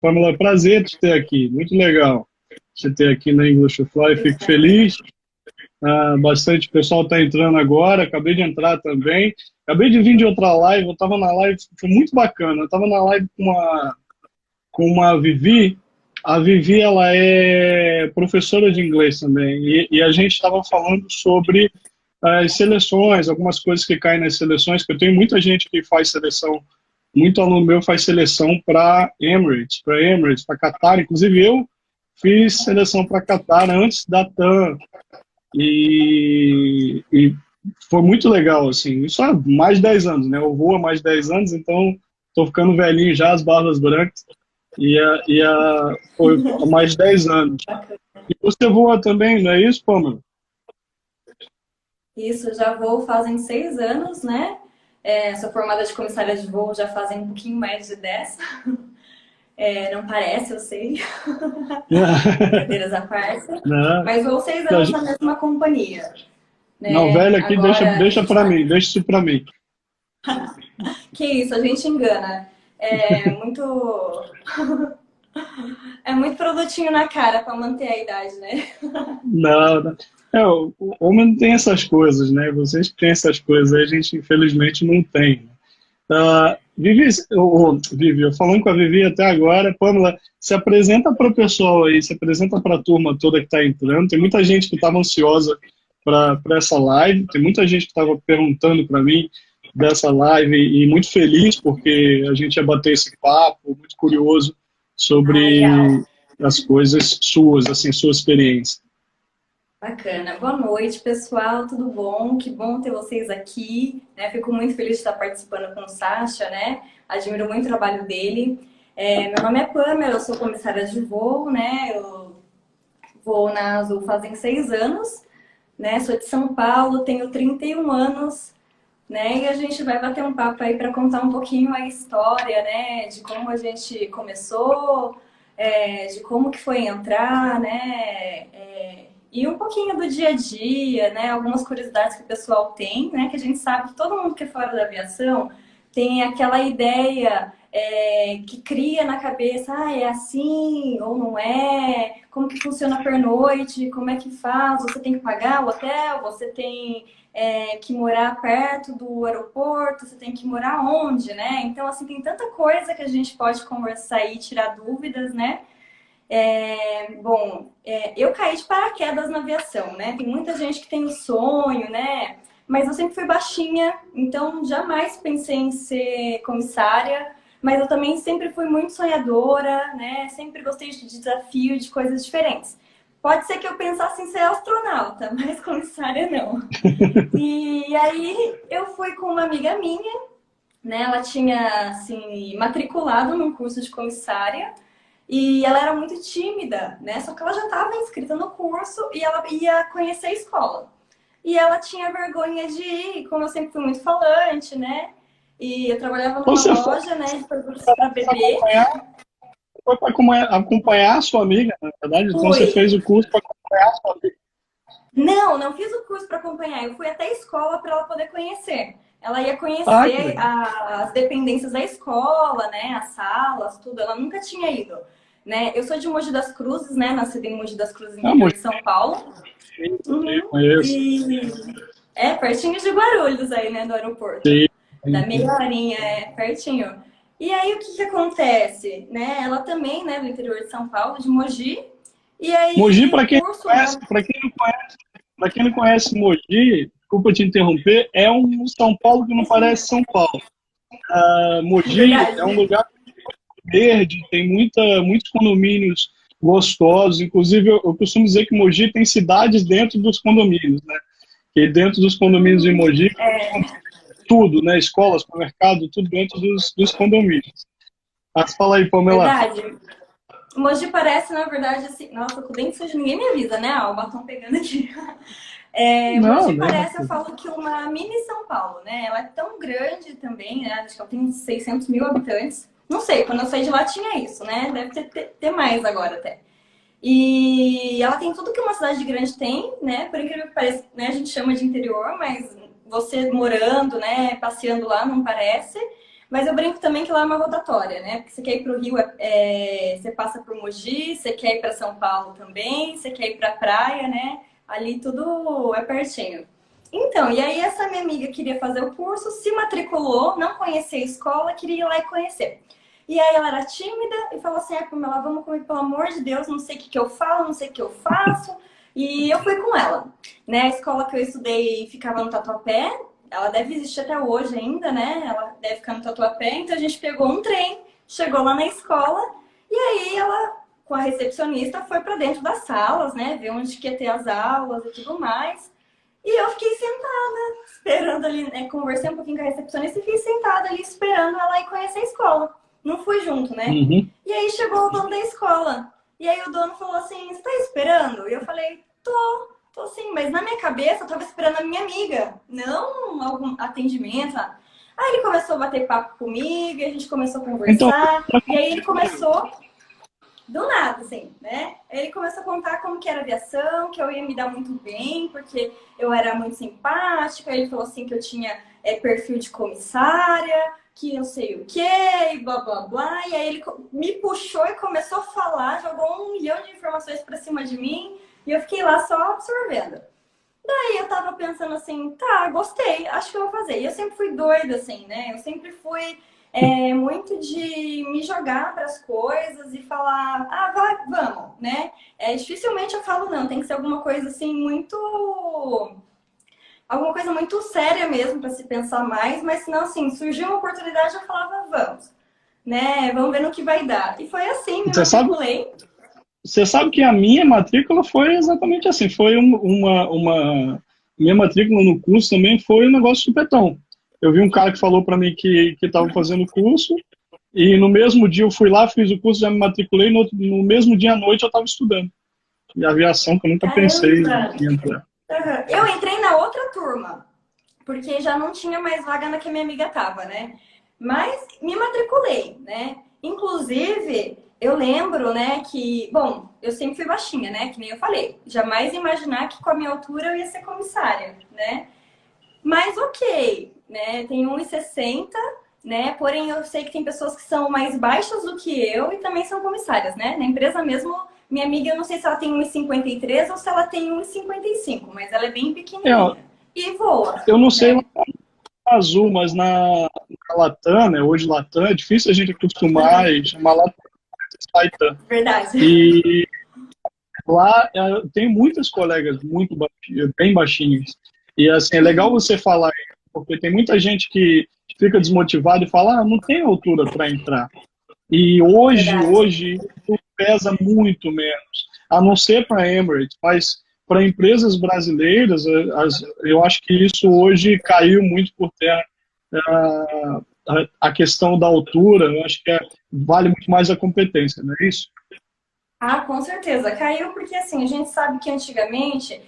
Pamela, prazer te ter aqui. Muito legal te ter aqui na English Fly. Fico feliz. Bastante pessoal está entrando agora. Acabei de entrar também. Acabei de vir de outra live. Eu estava na live, foi muito bacana. Eu estava na live com uma Vivi. A Vivi, ela é professora de inglês também. E a gente estava falando sobre as seleções, algumas coisas que caem nas seleções, que eu tenho muita gente que faz seleção, muito aluno meu faz seleção para Emirates, para Qatar. Inclusive eu fiz seleção para Qatar antes da TAM e foi muito legal, assim. Isso há mais de 10 anos, né? Eu vou há mais de 10 anos, então estou ficando velhinho já, as barbas brancas, foi há mais de 10 anos. E você voa também, não é isso, Pamela? Isso, já vou fazem 6 anos, né? Sou formada de comissária de voo já fazem um pouquinho mais de 10. Não parece, eu sei. Brincadeiras à parte. Não, Mas vou 6 anos na mesma companhia, não, né? velho, aqui deixa, Agora a deixa gente para tá... mim, deixa isso para mim. Que isso, a gente engana. É muito... É muito produtinho na cara para manter a idade, né? Não, não. O homem não tem essas coisas, né? Vocês que têm essas coisas, aí a gente infelizmente não tem. Vivi, Vivi, falando com a Vivi até agora, Pamela, se apresenta para o pessoal aí, se apresenta para a turma toda que está entrando. Tem muita gente que estava ansiosa para essa live, tem muita gente que estava perguntando para mim dessa live e muito feliz porque a gente ia bater esse papo, muito curioso Ah, legal. sobre as coisas suas, assim, sua experiência. Bacana. Boa noite, pessoal. Tudo bom? Que bom ter vocês aqui, né? Fico muito feliz de estar participando com o Sacha, né? Admiro muito o trabalho dele. Meu nome é Pamela, eu sou comissária de voo, né? Eu vou na Azul fazem 6 anos, né? Sou de São Paulo, tenho 31 anos, né? E a gente vai bater um papo aí para contar um pouquinho a história, né? De como a gente começou, de como que foi entrar, né? E um pouquinho do dia a dia, né? Algumas curiosidades que o pessoal tem, né? Que a gente sabe que todo mundo que é fora da aviação tem aquela ideia que cria na cabeça, é assim ou não é, como que funciona a pernoite, como é que faz, você tem que pagar o hotel, você tem que morar perto do aeroporto, você tem que morar onde, né? Então, assim, tem tanta coisa que a gente pode conversar e tirar dúvidas, né? Bom, eu caí de paraquedas na aviação, né? Tem muita gente que tem o sonho, né? Mas eu sempre fui baixinha, então jamais pensei em ser comissária. Mas eu também sempre fui muito sonhadora, né? Sempre gostei de desafio, de coisas diferentes. Pode ser que eu pensasse em ser astronauta, mas comissária não. E aí eu fui com uma amiga minha, né? Ela tinha assim matriculado num curso de comissária e ela era muito tímida, né? Só que ela já estava inscrita no curso e ela ia conhecer a escola. E ela tinha vergonha de ir, como eu sempre fui muito falante, né? E eu trabalhava Então, numa você foi loja, né, de produtos para bebê. para acompanhar a sua amiga, na verdade, então você Fui. fez o curso para acompanhar a sua amiga. Não, não fiz o curso para acompanhar. Eu fui até a escola para ela poder conhecer. Ela ia Ah, que conhecer legal. as dependências da escoa, né? As salas, tudo. Ela nunca tinha ido, né? Eu sou de Mogi das Cruzes, né? Nascida em Mogi das Cruzes, Ah, interior de São Paulo. eu Uhum. conheço. E pertinho de Guarulhos aí, né? Do aeroporto. Sim, Da sim, meia sim. horinha, pertinho. E aí o que que acontece, né? Ela também, né? Do interior de São Paulo, de Mogi. E Mogi, aí o para quem não curso, conhece, né? Mogi, desculpa te interromper, é um São Paulo que não parece São Paulo. Mogi é um Verdade. lugar verde, tem muitos condomínios gostosos. Inclusive, eu costumo dizer que Mogi tem cidades dentro dos condomínios, né? Que dentro dos condomínios de Mogi, tudo, né? Escola, supermercado, tudo dentro dos condomínios. Mas fala aí, Pamela. Verdade. Mogi parece, na verdade, assim. Nossa, com o dente sujo, ninguém me avisa, né? Ah, o batom pegando aqui. Não, Mogi né? parece, eu falo que uma mini São Paulo, né? Ela é tão grande também, né? Acho que ela tem 600 mil habitantes. Não sei, quando eu saí de lá tinha isso, né? Deve ter mais agora até. E ela tem tudo que uma cidade grande tem, né? Por incrível que pareça, né? A gente chama de interior, mas você morando, né? Passeando lá, não parece. Mas eu brinco também que lá é uma rotatória, né? Porque você quer ir para o Rio, você passa por Mogi, você quer ir para São Paulo também, você quer ir para a praia, né? Ali tudo é pertinho. Então, e aí essa minha amiga queria fazer o curso, se matriculou, não conhecia a escola, queria ir lá e conhecer. E aí ela era tímida e falou assim, Pamela, vamos comigo, pelo amor de Deus, não sei o que que eu falo, não sei o que eu faço. E eu fui com ela, né? A escola que eu estudei ficava no Tatuapé, ela deve existir até hoje ainda, né? Ela deve ficar no Tatuapé, então a gente pegou um trem, chegou lá na escola, e aí ela, com a recepcionista, foi para dentro das salas, né? Ver onde que ia ter as aulas e tudo mais. E eu fiquei sentada, esperando ali, né? Conversei um pouquinho com a recepcionista e fiquei sentada ali esperando ela ir conhecer a escola. Não fui junto, né? Uhum. E aí chegou o dono da escola. E aí o dono falou assim, você tá esperando? E eu falei, tô sim, mas na minha cabeça eu tava esperando a minha amiga, não algum atendimento. Aí ele começou a bater papo comigo, e a gente começou a Então, conversar. E aí ele começou do nada, assim, né? Ele começou a contar como que era a aviação, que eu ia me dar muito bem, porque eu era muito simpática. Ele falou assim que eu tinha perfil de comissária, que não sei o quê, e blá, blá, blá. E aí ele me puxou e começou a falar, jogou 1 milhão de informações pra cima de mim, e eu fiquei lá só absorvendo. Daí eu tava pensando assim, tá, gostei, acho que eu vou fazer. E eu sempre fui doida, assim, né? Eu sempre fui muito de me jogar para as coisas e falar, vai, vamos, né? Dificilmente eu falo não, tem que ser alguma coisa assim muito. Alguma coisa muito séria mesmo para se pensar mais, mas senão, assim, surgiu uma oportunidade, eu falava, vamos, né? Vamos ver no que vai dar. E foi assim, me você sabe, matriculei. você sabe que a minha matrícula foi exatamente assim. Foi minha matrícula no curso também foi um negócio de supetão. Eu vi um cara que falou para mim que estava fazendo o curso, e no mesmo dia eu fui lá, fiz o curso, já me matriculei, no mesmo dia à noite eu estava estudando. E aviação que eu nunca pensei Caramba! em entrar. Uhum. Eu entrei na outra turma, porque já não tinha mais vaga na que a minha amiga tava, né? Mas me matriculei, né? Inclusive, eu lembro, né, que, bom, eu sempre fui baixinha, né? Que nem eu falei. Jamais imaginar que com a minha altura eu ia ser comissária, né? Mas ok, né? Tem 1,60, né? Porém, eu sei que tem pessoas que são mais baixas do que eu e também são comissárias, né? Na empresa mesmo, minha amiga, eu não sei se ela tem 1,53 ou se ela tem 1,55, mas ela é bem É, pequenininha. E voa, eu não sei lá né? na Azul, mas na Latam, né? Hoje Latam, é difícil a gente acostumar e chamar Latam de Titan. Verdade. E lá tem muitas colegas muito bem baixinhas. E assim, é legal você falar isso, porque tem muita gente que fica desmotivada e fala, não tem altura para entrar. E Verdade. hoje isso pesa muito menos, a não ser para a Emirates, mas para empresas brasileiras, eu acho que isso hoje caiu muito por terra. A questão da altura, eu acho que vale muito mais a competência, não é isso? Ah, com certeza. Caiu porque, assim, a gente sabe que antigamente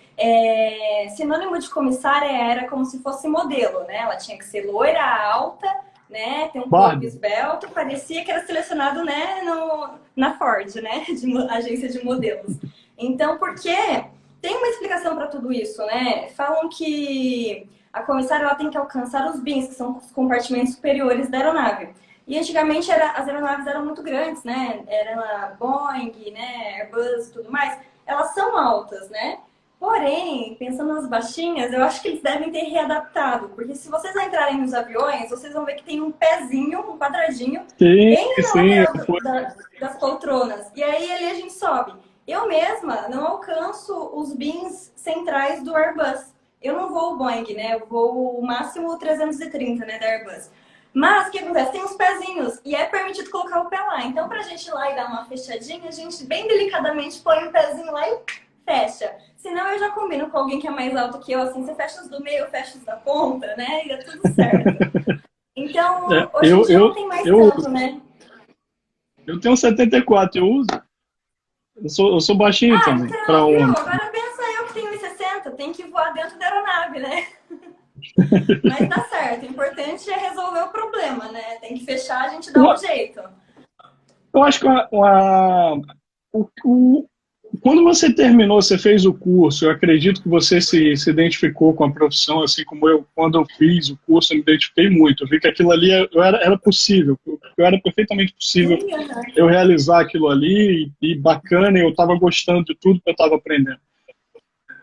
sinônimo de comissária era como se fosse modelo, né? Ela tinha que ser loira, alta, né? Ter um corpo Barbie. esbelto. Parecia que era selecionado, né, na Ford, né? Agência de modelos. Então, por quê? Tem uma explicação para tudo isso, né? Falam que a comissária ela tem que alcançar os bins, que são os compartimentos superiores da aeronave. E antigamente as aeronaves eram muito grandes, né? Era a Boeing, né? Airbus e tudo mais. Elas são altas, né? Porém, pensando nas baixinhas, eu acho que eles devem ter readaptado. Porque se vocês entrarem nos aviões, vocês vão ver que tem um pezinho, um quadradinho, Sim, bem na sim. lateral das poltronas. E aí ali a gente sobe. Eu mesma não alcanço os bins centrais do Airbus. Eu não vou o Boeing, né? Eu vou o máximo 330, né, da Airbus. Mas o que acontece? Tem uns pezinhos e é permitido colocar o pé lá. Então, pra gente ir lá e dar uma fechadinha, a gente bem delicadamente põe o pezinho lá e fecha. Senão eu já combino com alguém que é mais alto que eu, assim, você fecha os do meio, eu fecho os da ponta, né? E dá tudo certo. É, Então, hoje em dia não tem mais eu, tanto, né? eu tenho 74, eu uso. Eu sou baixinho Ah, também, para então, viu? homem. Agora pensa eu que tenho 1,60, tem que voar dentro da aeronave, né? Mas dá certo, o importante é resolver o problema, né? Tem que fechar, a gente dá um jeito. Eu acho que o, Quando você terminou, você fez o curso, eu acredito que você se identificou com a profissão, assim como eu, quando eu fiz o curso, eu me identifiquei muito. Eu vi que aquilo ali era possível, eu era perfeitamente possível Sim, aham. eu realizar aquilo ali, e bacana, e eu estava gostando de tudo que eu estava aprendendo.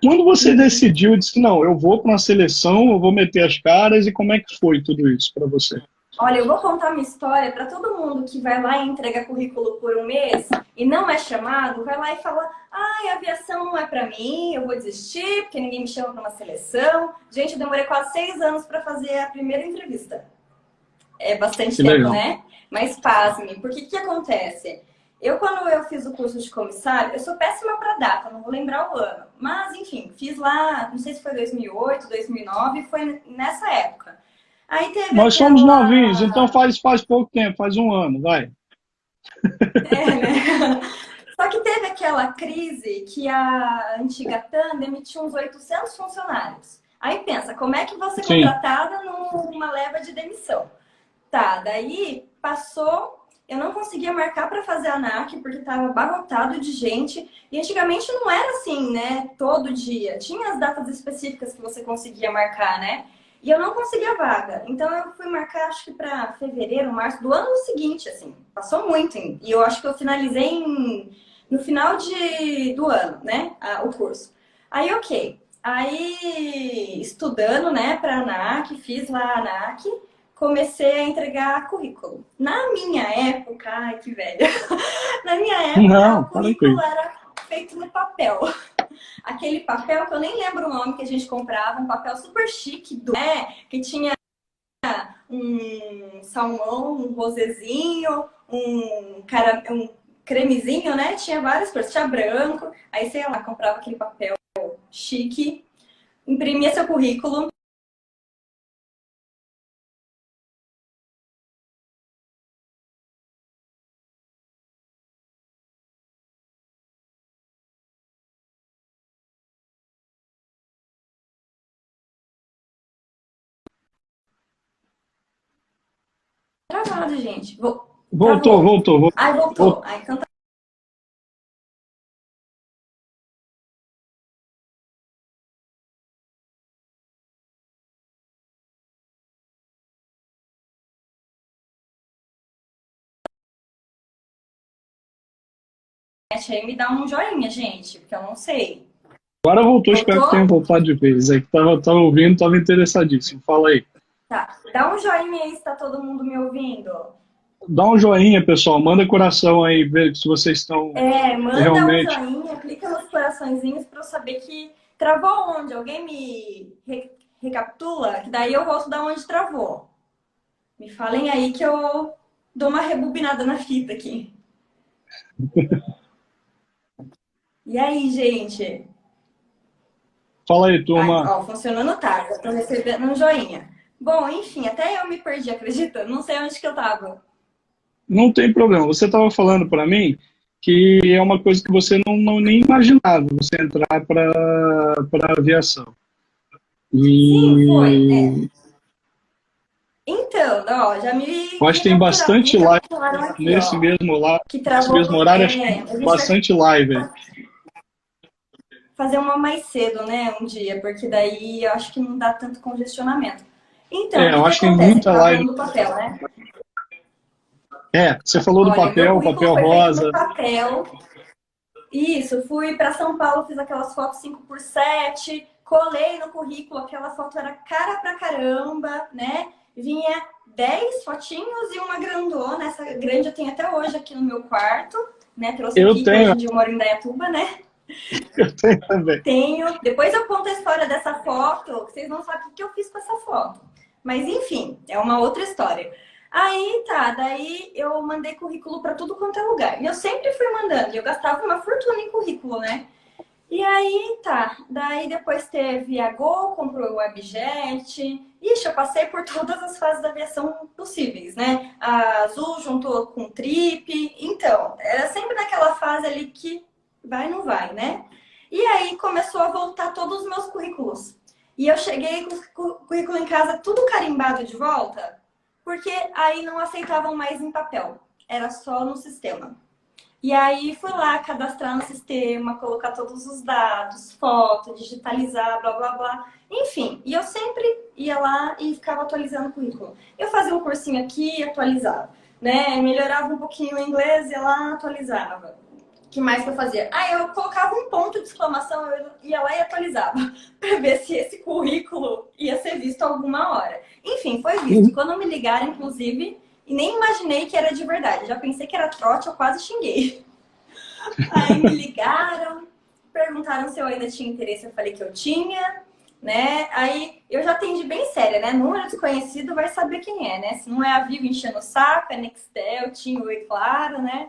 Quando você Uhum. decidiu, disse, não, eu vou para uma seleção, eu vou meter as caras, e como é que foi tudo isso para você? Olha, eu vou contar minha história para todo mundo que vai lá e entrega currículo por um mês e não é chamado, vai lá e fala: ai, a aviação não é para mim, eu vou desistir porque ninguém me chama para uma seleção. Gente, eu demorei quase 6 anos para fazer a primeira entrevista. É bastante Que tempo, legal. né? Mas pasme, porque que acontece? Quando eu fiz o curso de comissário, eu sou péssima para data, não vou lembrar o ano. Mas, enfim, fiz lá, não sei se foi 2008, 2009, foi nessa época. Aí teve Nós somos novinhos, então aquela. faz pouco tempo, faz um ano, vai. É, né? Só que teve aquela crise que a antiga TAM demitiu uns 800 funcionários. Aí pensa, como é que você é Sim. contratada numa leva de demissão? Tá, daí passou, eu não conseguia marcar para fazer a ANAC porque estava abarrotado de gente. E antigamente não era assim, né? Todo dia. Tinha as datas específicas que você conseguia marcar, né? E eu não conseguia vaga. Então eu fui marcar, acho que para fevereiro, março do ano seguinte, assim. Passou muito, hein? E eu acho que eu finalizei no final do ano, né? O curso. Aí, ok. Aí, estudando, né, para a ANAC, fiz lá a ANAC, comecei a entregar currículo. Na minha época, ai que velha, na minha época Não, o para currículo com era feito no papel. Aquele papel que eu nem lembro o nome que a gente comprava, um papel super chique, que tinha um salmão, um rosezinho, um cremezinho, né? Tinha várias cores, tinha branco. Aí, sei lá, comprava aquele papel chique, imprimia seu currículo. Travado, gente. Voltou, Travou. voltou, voltou. Ai, voltou. Voltou. Ai, então tá. Aí me dá um joinha, gente, porque eu não sei. Agora voltou, espero que tenha Voltou? voltado de vez. É que tava ouvindo, tava interessadíssimo. Fala aí. Tá. Dá um joinha aí se tá todo mundo me ouvindo. Dá um joinha, pessoal. Manda coração aí, ver se vocês estão Manda um realmente. joinha, clica nos coraçõezinhos pra eu saber que travou onde. Alguém me recapitula? Que daí eu volto da onde travou. Me falem aí que eu dou uma rebobinada na fita aqui. E aí, gente? Fala aí, Ai, turma. ó, funcionando tá. Já tô recebendo um joinha. Bom, enfim, até eu me perdi, acredita? Não sei onde que eu tava. Não tem problema. Você estava falando para mim que é uma coisa que você não nem imaginava, você entrar para aviação. Sim, foi. E Então, ó, já me eu acho que tem bastante live recapitularam aqui, nesse ó. mesmo, Que nesse mesmo travou. horário, acho que tem A gente vai bastante live. fazer uma mais cedo, né? Um dia, porque daí eu acho que não dá tanto congestionamento. Então, o É, que eu que acho que tem acontece? Você muita estava live. falando do papel, né? É, você falou do Olha, meu papel, currículo papel foi feito no rosa. papel. Isso, fui para São Paulo, fiz aquelas fotos 5x7, colei no currículo, aquela foto era cara pra caramba, né? Vinha 10 fotinhos e uma grandona, essa grande eu tenho até hoje aqui no meu quarto, né? Trouxe Eu aqui, que hoje tenho, em dia eu moro em Dayatuba, né? eu tenho também. Tenho. Depois eu conto a história dessa foto, que vocês não sabem o que eu fiz com essa foto. Mas enfim, é uma outra história. Aí tá, daí eu mandei currículo para tudo quanto é lugar. E eu sempre fui mandando, e eu gastava uma fortuna em currículo, né? E aí tá, daí depois teve a Gol, comprou o Webjet. Ixi, eu passei por todas as fases da aviação possíveis, né? A Azul juntou com o Trip. Então, era sempre naquela fase ali que vai não vai, né? E aí começou a voltar todos os meus currículos. E eu cheguei com o currículo em casa tudo carimbado de volta, porque aí não aceitavam mais em papel, era só no sistema. E aí fui lá cadastrar no sistema, colocar todos os dados, foto, digitalizar, blá blá blá. Enfim, e eu sempre ia lá e ficava atualizando o currículo. Eu fazia um cursinho aqui e atualizava, né? Melhorava um pouquinho o inglês, ia lá atualizava. O que mais que eu fazia? Ah, eu colocava um ponto de exclamação, eu ia lá e atualizava, para ver se esse currículo ia ser visto alguma hora. Enfim, foi visto. Quando me ligaram, inclusive, e nem imaginei que era de verdade. Já pensei que era trote, eu quase xinguei. Aí me ligaram, perguntaram se eu ainda tinha interesse, eu falei que eu tinha, né? Aí eu já atendi bem séria, né? Número desconhecido vai saber quem é, né? Se não é a Vivo enchendo o saco, é Nextel, tinha oi, claro, né?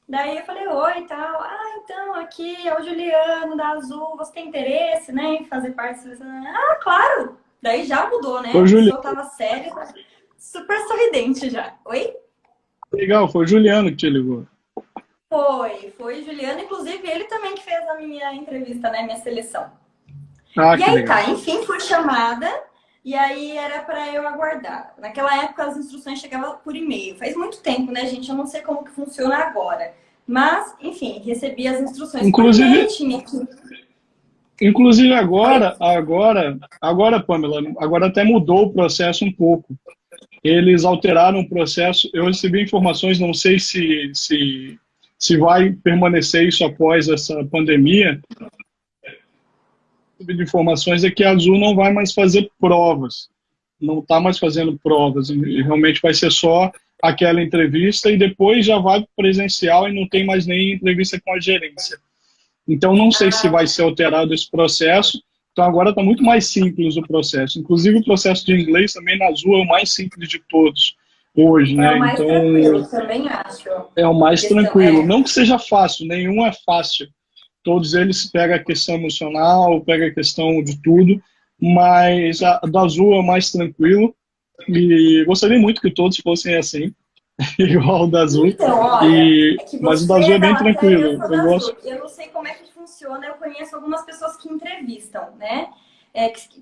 Daí eu falei, oi e tal. Ah, então, aqui é o Juliano da Azul, você tem interesse, né, em fazer parte da seleção? Ah, claro! Daí já mudou, né? Foi o A Juliano. pessoa tava séria, super sorridente já. Oi? Legal, foi o Juliano que te ligou. Foi o Juliano, inclusive ele também que fez a minha entrevista, né, minha seleção. Ah, E que aí legal. tá, enfim, fui chamada e aí era para eu aguardar. Naquela época as instruções chegavam por e-mail. Faz muito tempo, né, gente? Eu não sei como que funciona agora. Mas, enfim, recebi as instruções por e-mail, Inclusive, tinha que... inclusive Oi? agora, Pamela, agora até mudou o processo um pouco. Eles alteraram o processo. Eu recebi informações, não sei se vai permanecer isso após essa pandemia. De informações é que a Azul não vai mais fazer provas, não está mais fazendo provas, e realmente vai ser só aquela entrevista e depois já vai presencial e não tem mais nem entrevista com a gerência. Então não sei se vai ser alterado esse processo, então agora está muito mais simples o processo. Inclusive o processo de inglês também na Azul é o mais simples de todos hoje, É né? o mais Então tranquilo, também acho. é o A mais questão tranquilo. é... Não que seja fácil, nenhum é fácil. Todos eles pegam a questão emocional, pegam a questão de tudo, mas a do Azul é mais tranquilo e gostaria muito que todos fossem assim, igual o da Azul, Então, olha, é que mas o da você Azul é é da bem matéria e eu tranquilo. sou Eu da gosto. Azul. Eu não sei como é que funciona, eu conheço algumas pessoas que entrevistam, né?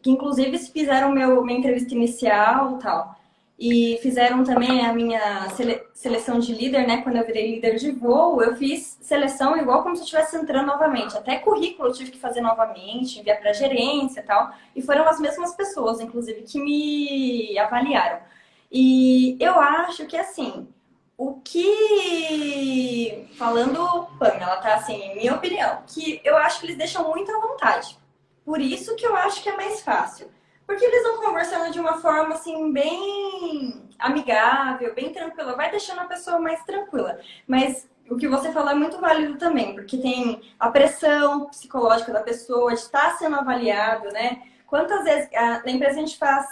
Que inclusive fizeram minha entrevista inicial e tal. E fizeram também a minha seleção de líder, né? Quando eu virei líder de voo, eu fiz seleção igual como se eu estivesse entrando novamente. Até currículo eu tive que fazer novamente, enviar para gerência e tal. E foram as mesmas pessoas, inclusive, que me avaliaram. E eu acho que, assim, o que... Falando, Pamela, tá? Assim, minha opinião, que eu acho que eles deixam muito à vontade. Por isso que eu acho que é mais fácil. Porque eles vão conversando de uma forma, assim, bem amigável, bem tranquila. Vai deixando a pessoa mais tranquila. Mas o que você falou é muito válido também, porque tem a pressão psicológica da pessoa, de estar sendo avaliado, né? Quantas vezes na empresa a gente faz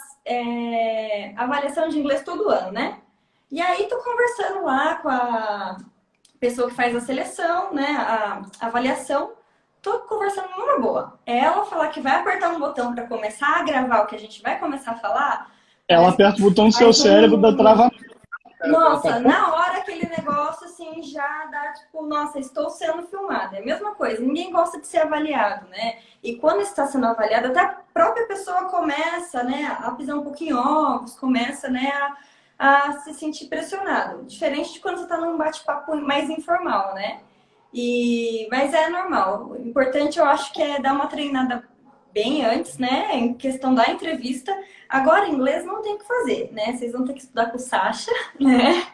avaliação de inglês todo ano, né? E aí tô conversando lá com a pessoa que faz a seleção, né? A avaliação. Tô conversando numa boa. Ela falar que vai apertar um botão para começar a gravar o que a gente vai começar a falar, Ela parece que aperta o botão do seu faz cérebro da um... trava. Ela tá... Nossa, na hora aquele negócio assim já dá tipo, nossa, estou sendo filmada. É a mesma coisa, ninguém gosta de ser avaliado, né? E quando está sendo avaliado, até a própria pessoa começa, né, a pisar um pouquinho em ovos, começa, né, a se sentir pressionado. Diferente de quando você está num bate-papo mais informal, né? Mas é normal. O importante eu acho que é dar uma treinada bem antes, né? Em questão da entrevista. Agora, inglês não tem o que fazer, né? Vocês vão ter que estudar com o Sasha, né?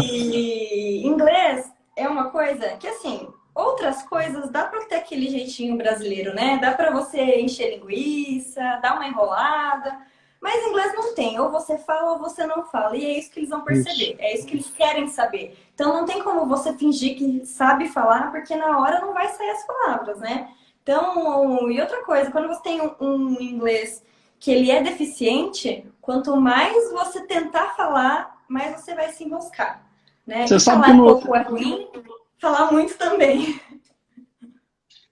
E inglês é uma coisa que, assim, outras coisas dá para ter aquele jeitinho brasileiro, né? Dá para você encher linguiça, dar uma enrolada. Mas inglês não tem. Ou você fala ou você não fala. E é isso que eles vão Isso. perceber. É isso que eles querem saber. Então não tem como você fingir que sabe falar, porque na hora não vai sair as palavras, né? Então, e outra coisa, quando você tem um inglês que ele é deficiente, quanto mais você tentar falar, mais você vai se enroscar, né? Você E sabe que falar no, pouco é ruim, falar muito também.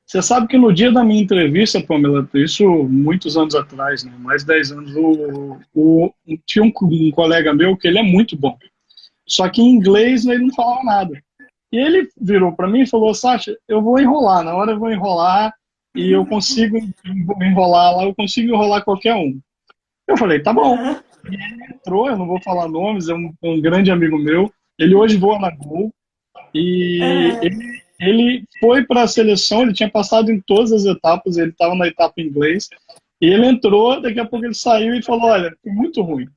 Você sabe que no dia da minha entrevista, Pamela, isso muitos anos atrás, né, mais de 10 anos, tinha um colega meu que ele é muito bom. Só que em inglês ele não falava nada. E ele virou para mim e falou, Sasha, eu vou enrolar, na hora eu vou enrolar e eu consigo enrolar lá, eu consigo enrolar qualquer um. Eu falei, tá bom. Uhum. Entrou, eu não vou falar nomes, é um grande amigo meu. Ele hoje voa na Gol. E Aham. ele foi para a seleção, ele tinha passado em todas as etapas, ele estava na etapa em inglês, e ele entrou, daqui a pouco ele saiu e falou, olha, foi muito ruim.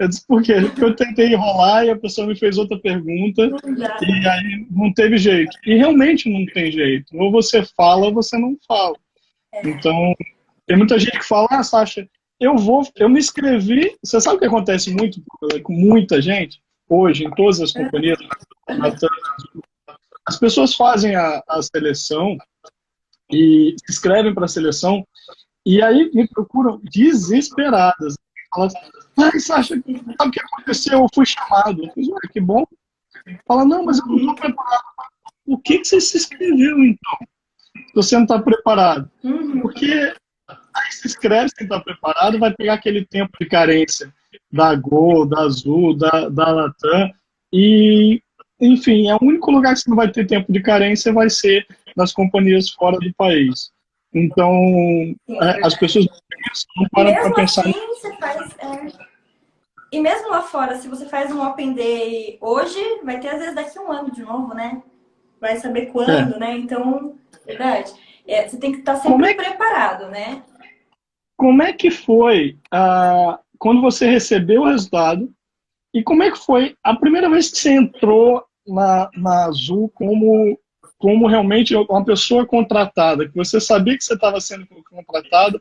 Eu disse, por quê? Porque eu tentei enrolar e a pessoa me fez outra pergunta, Não dá. e aí não teve jeito. E realmente não tem jeito. Ou você fala ou você não fala. Então, tem muita gente que fala, ah, Sasha, eu me inscrevi. Você sabe o que acontece muito com muita gente hoje, em todas as companhias? As pessoas fazem a seleção e se inscrevem para a seleção e aí me procuram desesperadas. Falam assim, ai, Sasha, sabe o que aconteceu? Eu fui chamado. Eu fiz, ué, que bom. Fala, não, mas eu não estou preparado. Por que você se inscreveu, então? Se você não está preparado? Uhum. Porque aí se inscreve sem estar preparado, vai pegar aquele tempo de carência da Gol, da Azul, da Latam, e, enfim, é o único lugar que você não vai ter tempo de carência vai ser nas companhias fora do país. Então, Sim, é as verdade. pessoas não E param para mesmo pensar assim, você faz. E mesmo lá fora, se você faz um Open Day hoje, vai ter às vezes daqui a um ano de novo, né? Vai saber é, quando, né? Então, verdade. Você tem que estar como sempre é, preparado, né? como é que foi quando você recebeu o resultado e como é que foi a primeira vez que você entrou na Azul como realmente uma pessoa contratada, que você sabia que você estava sendo contratado,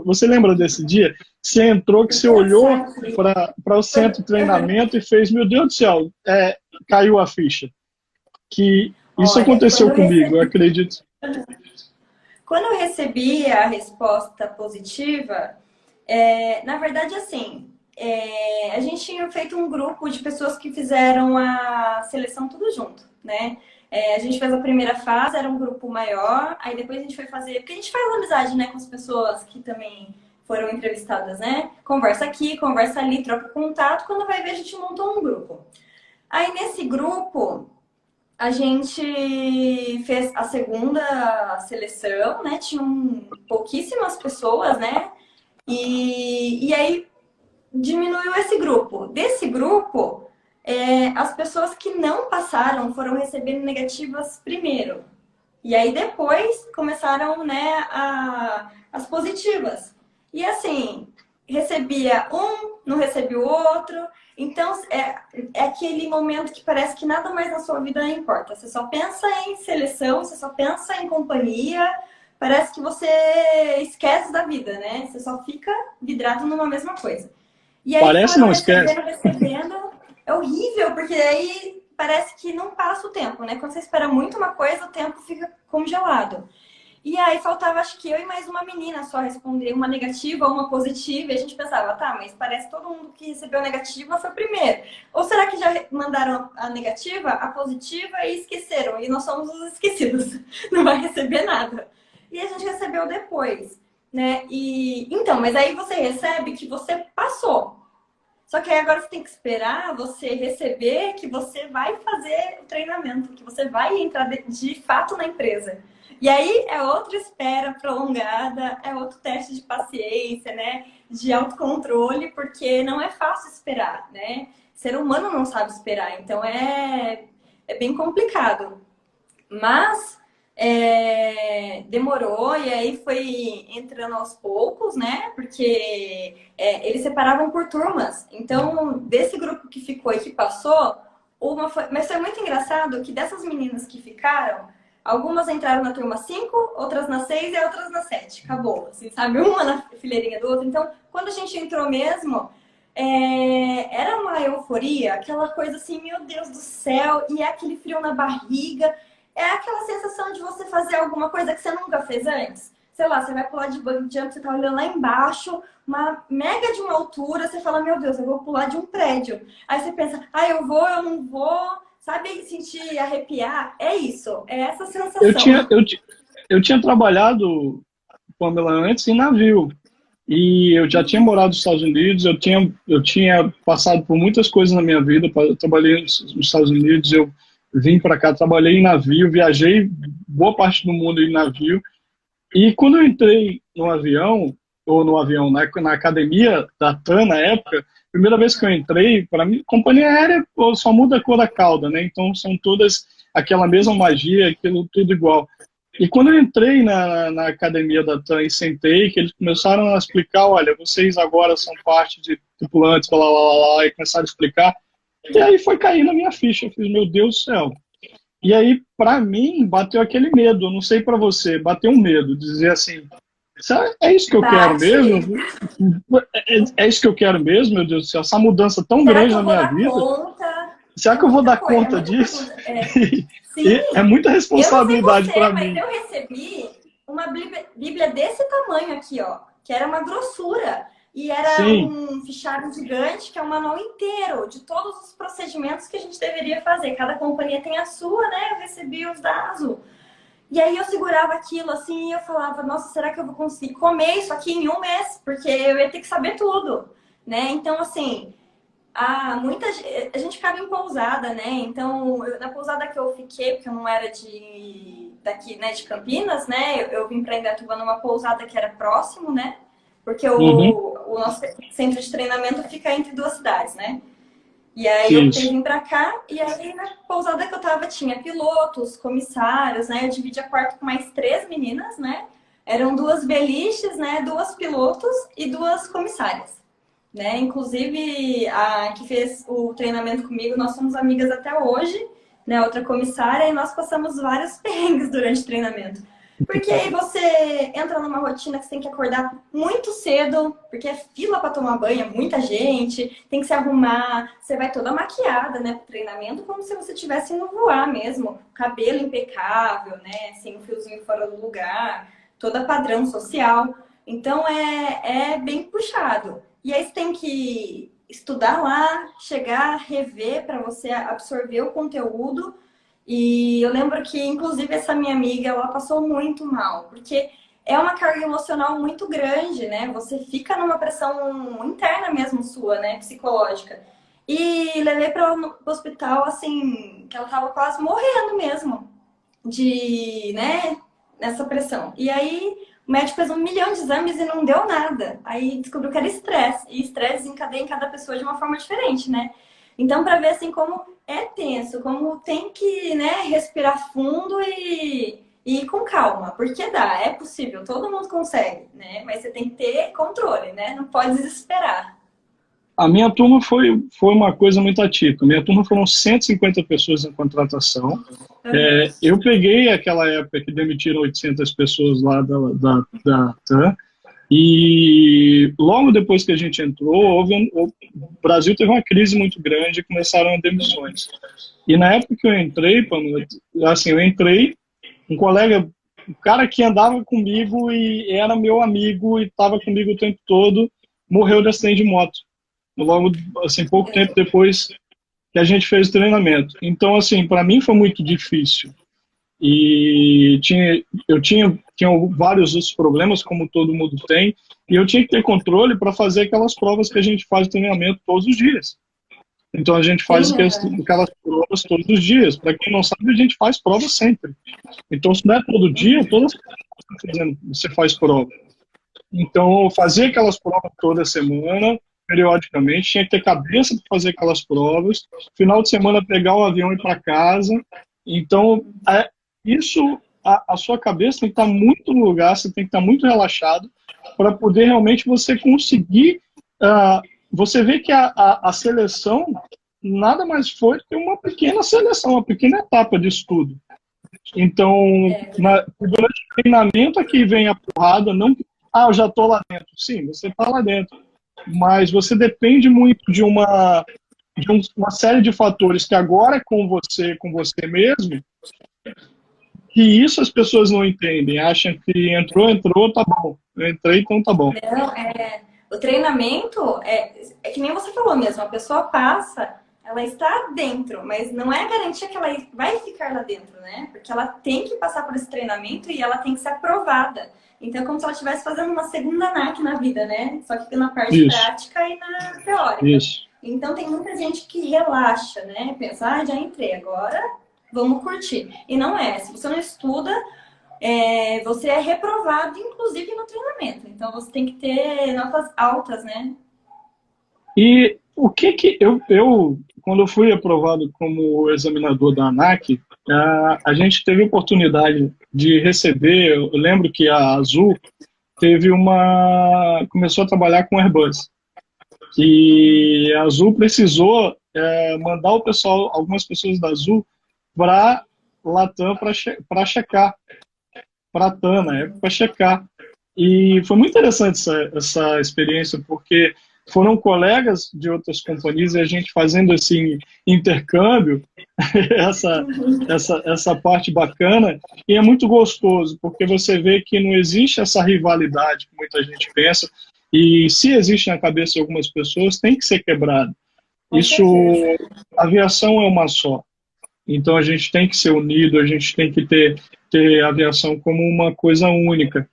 você lembra desse dia? Você entrou, que Vou você pensar olhou aqui. para o centro de Aham. treinamento e fez, meu Deus do céu, caiu a ficha. Que isso Olha, aconteceu comigo, eu acredito. quando eu recebi a resposta positiva, na verdade, assim, a gente tinha feito um grupo de pessoas que fizeram a seleção tudo junto, né? A gente fez a primeira fase, era um grupo maior, aí depois a gente foi fazer. Porque a gente faz amizade, né, com as pessoas que também foram entrevistadas, né? Conversa aqui, conversa ali, troca contato. Quando vai ver, a gente montou um grupo. Aí nesse grupo, a gente fez a segunda seleção, né? Tinham pouquíssimas pessoas, né? E aí diminuiu esse grupo. Desse grupo, as pessoas que não passaram foram recebendo negativas primeiro. E aí depois começaram, né, as positivas. E assim, recebia um, não recebia o outro. Então é aquele momento que parece que nada mais na sua vida importa. Você só pensa em seleção, você só pensa em companhia. Parece que você esquece da vida, né? Você só fica vidrado numa mesma coisa. E aí Parece foram não esquece. recebendo, recebendo. É horrível, porque aí parece que não passa o tempo, né? Quando você espera muito uma coisa, o tempo fica congelado. E aí faltava, acho que eu e mais uma menina só responder uma negativa ou uma positiva. E a gente pensava, tá, mas parece que todo mundo que recebeu a negativa foi o primeiro. Ou será que já mandaram a negativa, a positiva e esqueceram? E nós somos os esquecidos. Não vai receber nada. E a gente recebeu depois, né? E então, mas aí você recebe que você passou. Só que aí agora você tem que esperar você receber que você vai fazer o treinamento, que você vai entrar de fato na empresa. E aí é outra espera prolongada, é outro teste de paciência, né? De autocontrole, porque não é fácil esperar, né? Ser humano não sabe esperar, então é bem complicado. Mas demorou e aí foi entrando aos poucos, né? Porque eles separavam por turmas. Então, desse grupo que ficou e que passou, uma foi. Mas foi muito engraçado que dessas meninas que ficaram, algumas entraram na turma 5, outras na 6 e outras na 7. Acabou, assim, sabe? Uma na fileirinha do outro. Então, quando a gente entrou mesmo. Era uma euforia, aquela coisa assim, meu Deus do céu, e é aquele frio na barriga, é aquela sensação de você fazer alguma coisa que você nunca fez antes. Sei lá, você vai pular de bungee jump, você tá olhando lá embaixo, uma mega de uma altura, você fala, meu Deus, eu vou pular de um prédio. Aí você pensa, eu vou, eu não vou, sabe sentir arrepiar? É isso, é essa Eu sensação. tinha, eu, ti- eu tinha trabalhado, Pamela, antes em navio. E eu já tinha morado nos Estados Unidos, eu tinha passado por muitas coisas na minha vida. Eu trabalhei nos Estados Unidos, eu vim para cá, trabalhei em navio, viajei boa parte do mundo em navio. E quando eu entrei no avião, ou no avião, na academia da TAM na época, primeira vez que eu entrei, para mim, companhia aérea pô, só muda a cor da cauda, né? Então são todas aquela mesma magia, aquilo tudo igual. E quando eu entrei na academia da TAM e sentei, que eles começaram a explicar, olha, vocês agora são parte de tripulantes, blá, blá, blá, blá, e começaram a explicar. E aí foi cair na minha ficha. Eu fiz, meu Deus do céu. E aí, para mim, bateu aquele medo. Eu não sei para você, bateu um medo. Dizer assim, é isso que eu quero Bate. mesmo? É isso que eu quero mesmo, meu Deus do céu? Essa mudança tão Será que grande eu na vou minha dar vida? conta? Será É que eu vou muita dar coisa, é conta muita disso? pergunta. É. E é Sim, muita eu não sei responsabilidade você, para mas mim. eu recebi uma Bíblia desse tamanho aqui, ó, que era uma grossura. E era Sim. um fichário gigante, que é um manual inteiro de todos os procedimentos que a gente deveria fazer. Cada companhia tem a sua, né? Eu recebi os da Azul. E aí eu segurava aquilo assim e eu falava, nossa, será que eu vou conseguir comer isso aqui em um mês? Porque eu ia ter que saber tudo, né? Então, assim, a gente ficava em pousada, né? Então, na pousada que eu fiquei, porque eu não era daqui, né, de Campinas, né? Eu vim para Indaiatuba numa pousada que era próximo, né? Porque Uhum. o nosso centro de treinamento fica entre duas cidades, né? E aí eu optei Isso. vir pra cá, e aí na pousada que eu tava tinha pilotos, comissários, né? Eu dividia quarto com mais três meninas, né? Eram duas beliches, né? Duas pilotos e duas comissárias, né? Inclusive, a que fez o treinamento comigo, nós somos amigas até hoje, né? Outra comissária, e nós passamos vários perrengues durante o treinamento. Porque aí você entra numa rotina que você tem que acordar muito cedo, porque é fila para tomar banho, é muita gente, tem que se arrumar, você vai toda maquiada, né, pro treinamento, como se você estivesse indo voar mesmo, cabelo impecável, né, sem um fiozinho fora do lugar, toda padrão social. Então é bem puxado. E aí você tem que estudar lá, chegar, rever para você absorver o conteúdo. E eu lembro que, inclusive, essa minha amiga, ela passou muito mal, porque é uma carga emocional muito grande, né? Você fica numa pressão interna mesmo sua, né? Psicológica. E levei para o hospital, assim, que ela tava quase morrendo mesmo de, né, nessa pressão. E aí o médico fez 1 milhão de exames e não deu nada. Aí descobriu que era estresse. E estresse desencadeia em cada pessoa de uma forma diferente, né? Então, para ver assim como é tenso, como tem que, né, respirar fundo e ir com calma, porque dá, é possível, todo mundo consegue, né? Mas você tem que ter controle, né? Não pode desesperar. A minha turma foi uma coisa muito atípica. Minha turma foram 150 pessoas em contratação. Eu peguei aquela época que demitiram 800 pessoas lá da TAM, e logo depois que a gente entrou, o Brasil teve uma crise muito grande e começaram as demissões. E na época que eu entrei, Pamela, assim, eu entrei, um colega, um cara que andava comigo e era meu amigo e estava comigo o tempo todo, morreu de acidente de moto. Logo, assim, pouco tempo depois que a gente fez o treinamento. Então, assim, para mim foi muito difícil. E tinha vários outros problemas, como todo mundo tem, e eu tinha que ter controle para fazer aquelas provas que a gente faz de treinamento todos os dias. Então, a gente faz Sim, uhum. aquelas provas todos os dias. Para quem não sabe, a gente faz prova sempre. Então, se não é todo dia, todas as semanas você faz prova. Então, eu fazia aquelas provas toda semana, periodicamente, tinha que ter cabeça para fazer aquelas provas, final de semana pegar o avião e ir para casa. Então, a sua cabeça tem que estar muito no lugar, você tem que estar muito relaxado para poder realmente você conseguir. Você vê que a seleção nada mais foi que uma pequena seleção, uma pequena etapa de estudo. Então, durante o treinamento aqui vem a porrada, não que, eu já estou lá dentro. Sim, você está lá dentro. Mas você depende muito uma série de fatores que agora é com você mesmo, que isso as pessoas não entendem. Acham que entrou, tá bom. Eu entrei, então tá bom. Não, o treinamento é que nem você falou mesmo, a pessoa passa, ela está dentro, mas não é garantia que ela vai ficar lá dentro, né? Porque ela tem que passar por esse treinamento e ela tem que ser aprovada. Então é como se ela estivesse fazendo uma segunda NAC na vida, né? Só que na parte Isso, prática e na teórica. isso. Então tem muita gente que relaxa, né? Pensa, já entrei, agora vamos curtir. E não é. Se você não estuda, você é reprovado, inclusive no treinamento. Então você tem que ter notas altas, né? O que que quando eu fui aprovado como examinador da ANAC, a gente teve a oportunidade de receber, eu lembro que a Azul começou a trabalhar com Airbus, e a Azul precisou mandar o pessoal, algumas pessoas da Azul, para Latam para checar, para a TAM, na época, para checar. E foi muito interessante essa experiência, porque foram colegas de outras companhias e a gente fazendo esse intercâmbio, essa, essa parte bacana, e é muito gostoso, porque você vê que não existe essa rivalidade que muita gente pensa, e se existe na cabeça de algumas pessoas, tem que ser quebrado. Com Isso, certeza. a aviação é uma só. Então a gente tem que ser unido, a gente tem que ter a aviação como uma coisa única.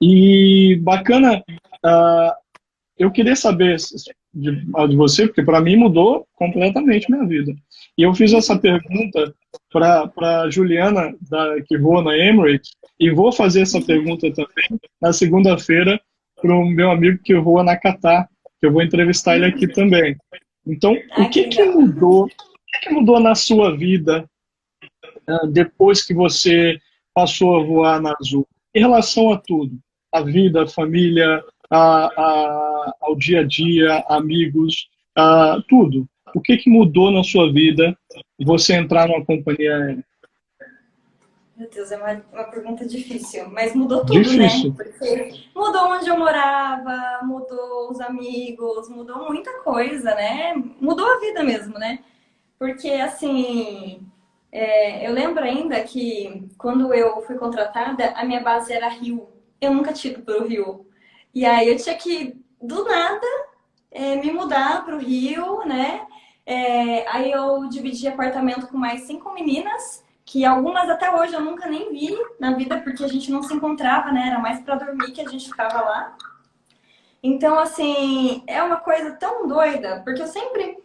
E bacana, eu queria saber de você, porque para mim mudou completamente minha vida. E eu fiz essa pergunta para a Juliana, que voa na Emirates, e vou fazer essa pergunta também na segunda-feira para o meu amigo que voa na Qatar, que eu vou entrevistar ele aqui também. Então, o Ai, que que que legal. mudou? O que mudou na sua vida depois que você passou a voar na Azul? Em relação a tudo, a vida, a família, ao dia a dia, amigos, tudo. O que que mudou na sua vida você entrar numa companhia aérea? Meu Deus, é uma pergunta difícil, mas mudou tudo, né? Difícil. Porque mudou onde eu morava, mudou os amigos, mudou muita coisa, né? Mudou a vida mesmo, né? Porque, assim, eu lembro ainda que quando eu fui contratada, a minha base era Rio. Eu nunca tinha ido para o Rio. E aí eu tinha que, do nada, me mudar para o Rio, né? Aí eu dividi apartamento com mais 5 meninas, que algumas até hoje eu nunca nem vi na vida, porque a gente não se encontrava, né? Era mais para dormir que a gente ficava lá. Então, assim, é uma coisa tão doida, porque eu sempre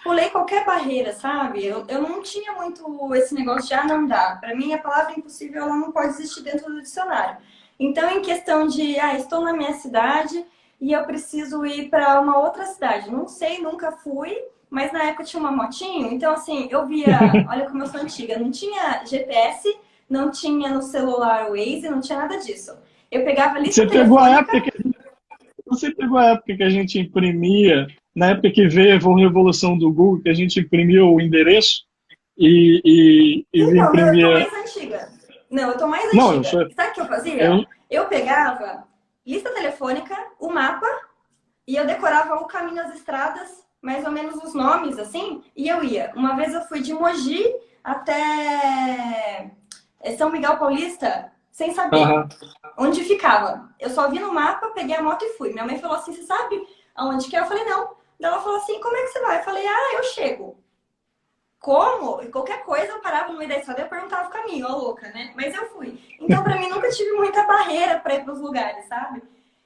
pulei qualquer barreira, sabe? Eu não tinha muito esse negócio de, não dá. Para mim, a palavra impossível, ela não pode existir dentro do dicionário. Então, em questão de, estou na minha cidade e eu preciso ir para uma outra cidade. Não sei, nunca fui, mas na época tinha uma motinho. Então, assim, eu via, olha como eu sou antiga, não tinha GPS, não tinha no celular o Waze, não tinha nada disso. Eu pegava a lista Você pegou a telefônica. época que, você pegou a época que a gente imprimia, na época que veio a revolução do Google, que a gente imprimia o endereço e Então, não, eu tô imprimia. mais antiga. Não, eu tô mais Não, eu antiga. sou. Sabe o que eu fazia? Eu, Eu pegava lista telefônica, o mapa, e eu decorava o caminho, as estradas, mais ou menos os nomes, assim, e eu ia. Uma vez eu fui de Mogi até São Miguel Paulista, sem saber aham. onde ficava. Eu só vi no mapa, peguei a moto e fui. Minha mãe falou assim, você sabe aonde que é? Eu falei, não. Daí ela falou assim, como é que você vai? Eu falei, eu chego. Como? E qualquer coisa eu parava no meio da estrada e eu perguntava o caminho, ó louca, né? Mas eu fui. Então, pra mim, nunca tive muita barreira pra ir pros lugares, sabe?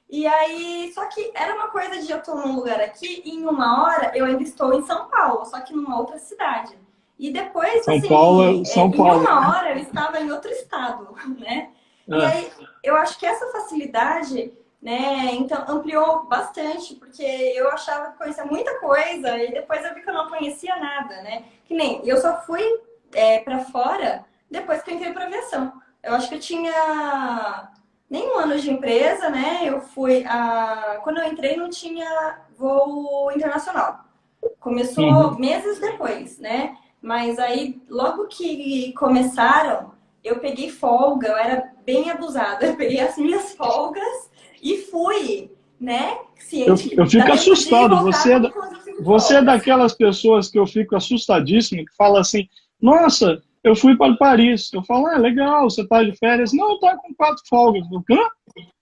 E aí, só que era uma coisa de eu tô num lugar aqui e em uma hora eu ainda estou em São Paulo, só que numa outra cidade. E depois, São Paulo, assim, São em Paulo, uma né? hora eu estava em outro estado, né? E É. aí, eu acho que essa facilidade, né, então ampliou bastante, porque eu achava que conhecia muita coisa e depois eu vi que eu não conhecia nada, né? Que nem, eu só fui para fora depois que eu entrei para aviação. Eu acho que eu tinha nem 1 ano de empresa, né? Quando eu entrei não tinha voo internacional. Começou Uhum. meses depois, né? Mas aí, logo que começaram, eu peguei folga, eu era bem abusada. Eu peguei as minhas folgas e fui, né? Ciente que Eu dá fico tempo de ir e assustado. voltar com inclusive de Você é folgas. daquelas pessoas que eu fico assustadíssimo, que fala assim, nossa, eu fui para Paris. Eu falo, legal, você está de férias? Não, eu estou com 4 folgas. Eu, hã?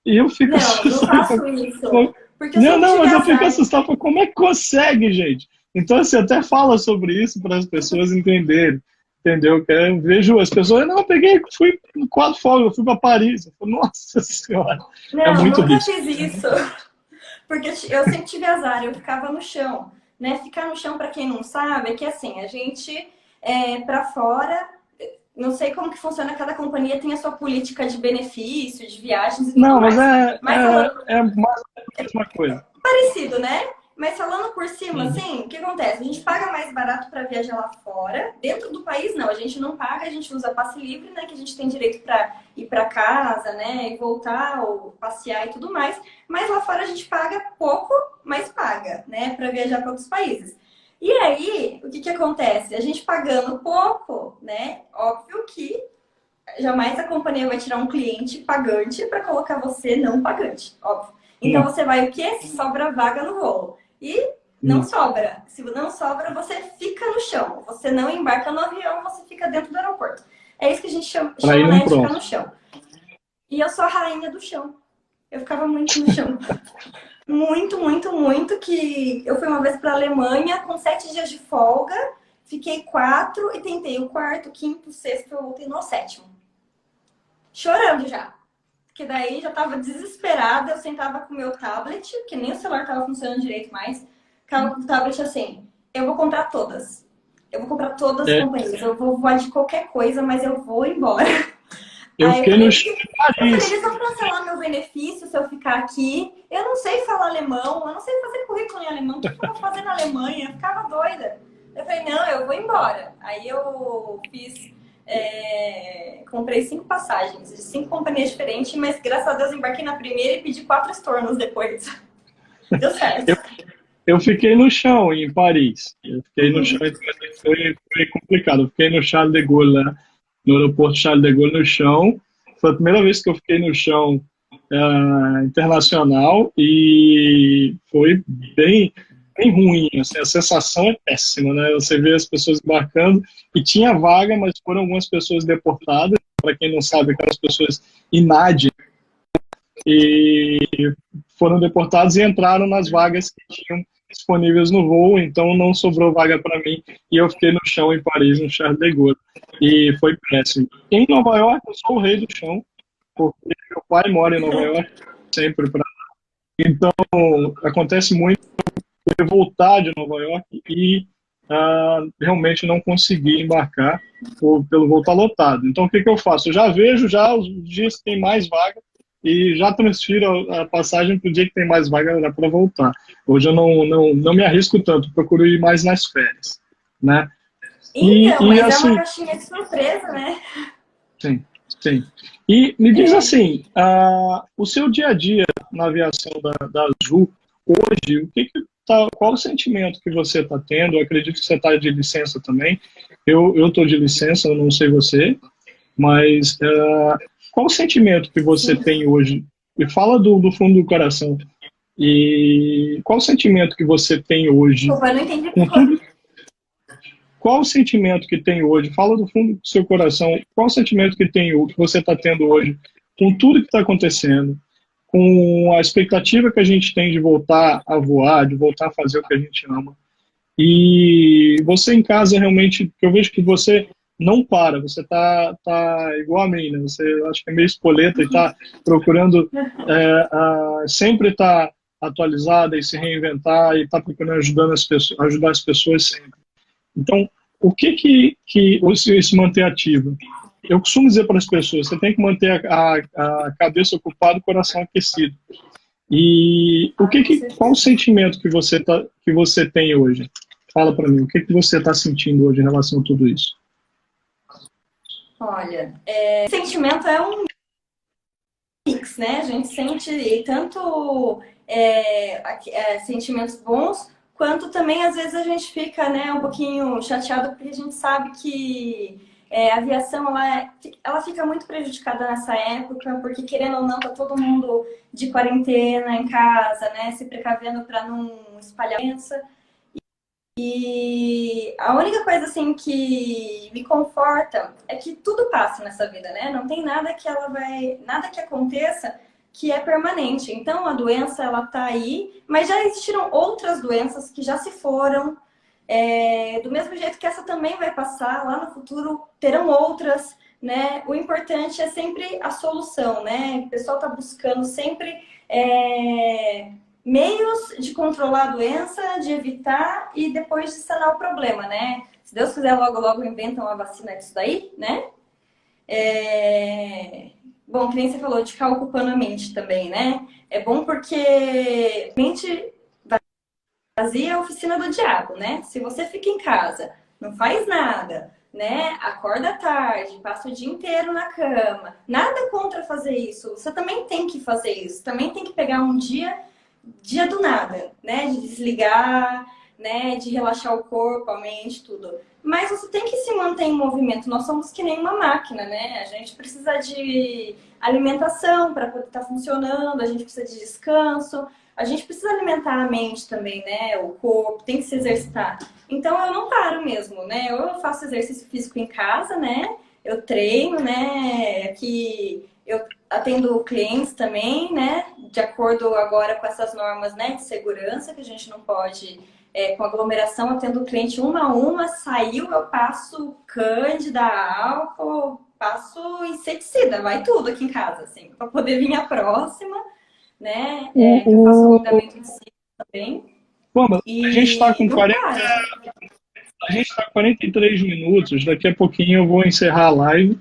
E eu fico Não, não assustado. faço isso. Falo, Porque eu não, sempre não, tive mas eu fico azar. assustado. Falo, como é que consegue, gente? Então, você até fala sobre isso para as pessoas entenderem. Entendeu? Que eu vejo as pessoas, não, eu peguei, fui 4 folgas, eu fui para Paris. Eu falo, nossa senhora, é Não, muito nunca risco. fiz isso. Porque eu sempre tive azar, eu ficava no chão. Né? Ficar no chão, para quem não sabe, é que assim, a gente para fora. Não sei como que funciona, cada companhia tem a sua política de benefício, de viagens e tudo Não, mas mais. Mas falando é mais a mesma coisa. parecido, né? Mas falando por cima, Uhum. assim, o que acontece? A gente paga mais barato para viajar lá fora. Dentro do país, não. A gente não paga, a gente usa passe livre, né? Que a gente tem direito para ir para casa, né? E voltar, ou passear e tudo mais. Mas lá fora a gente paga pouco, mas paga, né? Para viajar para outros países. E aí, o que que acontece? A gente pagando pouco, né? Óbvio que jamais a companhia vai tirar um cliente pagante para colocar você não pagante, óbvio. Então Não, você vai o quê? Sobra vaga no voo. E não não. sobra. Se não sobra, você fica no chão. Você não embarca no avião, você fica dentro do aeroporto. É isso que a gente Para ir chama, num né, de ficar pronto. no chão. E eu sou a rainha do chão. Eu ficava muito no chão. Muito, muito, muito. Que eu fui uma vez para a Alemanha com 7 dias de folga. Fiquei 4 e tentei o quarto, quinto, sexto, eu voltei no sétimo. Chorando já. Porque daí já tava desesperada, eu sentava com o meu tablet, que nem o celular tava funcionando direito mais. Ficava com o tablet assim, eu vou comprar todas. Eu vou comprar todas as É, companhias. Eu vou voar de qualquer coisa, mas eu vou embora. eu Aí fiquei no chão de eu falei, Paris. eles vão cancelar meu benefício se eu ficar aqui. Eu não sei falar alemão, eu não sei fazer currículo em alemão. O que eu vou fazer na Alemanha? Eu ficava doida. Eu falei, não, eu vou embora. Aí eu fiz, comprei 5 passagens de 5 companhias diferentes, mas graças a Deus embarquei na primeira e pedi 4 estornos depois. Deu certo. Eu, eu fiquei no chão em Paris. Eu fiquei no chão, então, assim, foi complicado. Eu fiquei no Charles de Gaulle, lá, no aeroporto Charles de Gaulle, no chão. Foi a primeira vez que eu fiquei no chão internacional e foi bem ruim. Assim, a sensação é péssima, né? Você vê as pessoas embarcando e tinha vaga, mas foram algumas pessoas deportadas. Para quem não sabe, aquelas pessoas inades e foram deportados e entraram nas vagas que tinham disponíveis no voo, então não sobrou vaga para mim e eu fiquei no chão em Paris, no Charles de Gaulle, e foi péssimo. Em Nova York, eu sou o rei do chão, porque meu pai mora em Nova York, sempre para. Então, acontece muito eu voltar de Nova York e realmente não conseguir embarcar pelo voo estar lotado. Então, o que, que eu faço? Eu já vejo já os dias que tem mais vaga e já transfiro a passagem para o dia que tem mais vaga já para voltar. Hoje eu não me arrisco tanto, procuro ir mais nas férias, né? Então, E mas é uma assim, caixinha de surpresa, né? sim, sim. E me diz É, assim, o seu dia a dia na aviação da Azul, hoje, qual o sentimento que você está tendo? Eu acredito que você está de licença também. Eu estou de licença, eu não sei você, mas qual o sentimento que você sim. tem hoje? E fala do fundo do coração. E qual o sentimento que você tem hoje Desculpa, eu não entendi. com tudo? Qual o sentimento que tem hoje? Fala do fundo do seu coração. Qual o sentimento que você está tendo hoje com tudo que está acontecendo, com a expectativa que a gente tem de voltar a voar, de voltar a fazer o que a gente ama? E você em casa realmente, eu vejo que você não para, você tá igual a mim, né? Você acho que é meio espoleta e está procurando sempre estar atualizada e se reinventar e está procurando ajudar as pessoas sempre. Então, o que você se manter ativo? Eu costumo dizer para as pessoas, você tem que manter a cabeça ocupada e o coração aquecido. E Ah, com qual o certeza. sentimento que você tem hoje? Fala para mim, o que você está sentindo hoje em relação a tudo isso? Olha, sentimento é um mix, né? A gente sente tanto sentimentos bons, quanto também às vezes a gente fica, né, um pouquinho chateado porque a gente sabe que a aviação ela fica muito prejudicada nessa época, porque querendo ou não, tá todo mundo de quarentena em casa, né? Se precavendo para não espalhar a doença. E a única coisa assim que me conforta é que tudo passa nessa vida, né? Não tem nada que aconteça que é permanente. Então a doença ela tá aí, mas já existiram outras doenças que já se foram. Do mesmo jeito que essa também vai passar, lá no futuro terão outras, né? O importante é sempre a solução, né? O pessoal tá buscando sempre meios de controlar a doença, de evitar e depois de sanar o problema, né? Se Deus quiser, logo, logo inventam uma vacina disso daí, né? Bom, que nem você falou, de ficar ocupando a mente também, né? É bom porque a mente vazia é a oficina do diabo, né? Se você fica em casa, não faz nada, né? Acorda tarde, passa o dia inteiro na cama. Nada contra fazer isso. Você também tem que fazer isso. Também tem que pegar um dia do nada, né? De desligar, né? De relaxar o corpo, a mente, tudo. Mas você tem que se manter em movimento. Nós somos que nem uma máquina, né? A gente precisa de alimentação para poder estar funcionando, a gente precisa de descanso, a gente precisa alimentar a mente também, né? O corpo tem que se exercitar. Então eu não paro mesmo, né? Eu faço exercício físico em casa, né? Eu treino, né? Que eu atendo clientes também, né? De acordo agora com essas normas, né, de segurança, que a gente não pode, com aglomeração, atendo o cliente uma a uma, saiu, eu passo cândida, álcool, passo inseticida, vai tudo aqui em casa, assim, para poder vir a próxima, né? Que eu faço alongamento de ciclo também. Pô, mas a gente está E com não 40, para. a gente está com 43 minutos, daqui a pouquinho eu vou encerrar a live.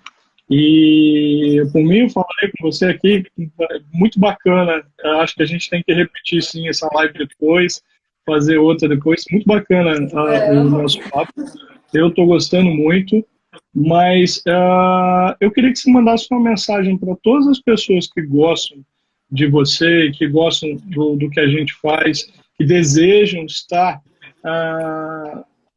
E por mim, eu falei com você aqui, muito bacana. Eu acho que a gente tem que repetir sim essa live depois, fazer outra depois. Muito bacana o nosso Vamos. papo. Eu estou gostando muito, mas eu queria que você mandasse uma mensagem para todas as pessoas que gostam de você, que gostam do que a gente faz, que desejam estar